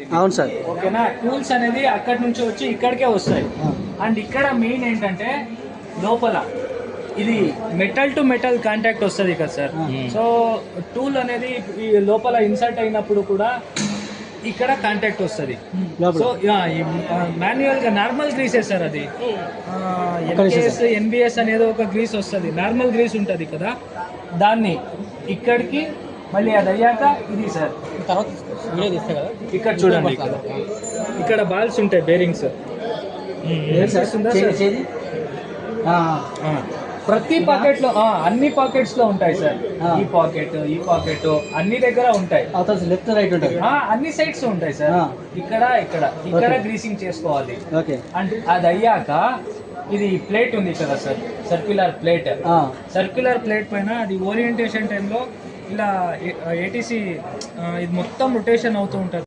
అనమాట. అవును సార్. ఓకేనా, టూల్స్ అనేది అక్కడి నుంచి వచ్చి ఇక్కడికే వస్తాయి. అండ్ ఇక్కడ మెయిన్ ఏంటంటే లోపల ఇది మెటల్ టు మెటల్ కాంటాక్ట్ వస్తుంది కదా సార్. సో టూల్ అనేది ఈ లోపల ఇన్సర్ట్ అయినప్పుడు కూడా ఇక్కడ కాంటాక్ట్ వస్తుంది. సో మాన్యువల్ గా నార్మల్ గ్రీసే సార్ అది. ఎన్బిఎస్ అనేది ఒక గ్రీస్ వస్తుంది, నార్మల్ గ్రీస్ ఉంటుంది కదా, దాన్ని ఇక్కడికి మళ్ళీ అది అయ్యాక ఇది సార్ తర్వాత వీడియో తీస్తే కదా ఇక్కడ చూడండి, ఇక్కడ బాల్స్ ఉంటాయి, బేరింగ్స్. ప్రతి పాకెట్ లో అన్ని పాకెట్స్ లో ఉంటాయి సార్. ఈ పాకెట్ అన్ని దగ్గర ఉంటాయి. లెఫ్ట్ రైట్ ఉంటాయి, అన్ని సైడ్స్ ఉంటాయి సార్. ఇక్కడ ఇక్కడ ఇక్కడ గ్రీసింగ్ చేసుకోవాలి. అండ్ అది అయ్యాక ఇది ప్లేట్ ఉంది కదా sir, circular plate. Circular plate పైన అది ఓరియంటేషన్ టైంలో ఇలా ఏటీసీ ఇది మొత్తం రొటేషన్ అవుతూ ఉంటుంది.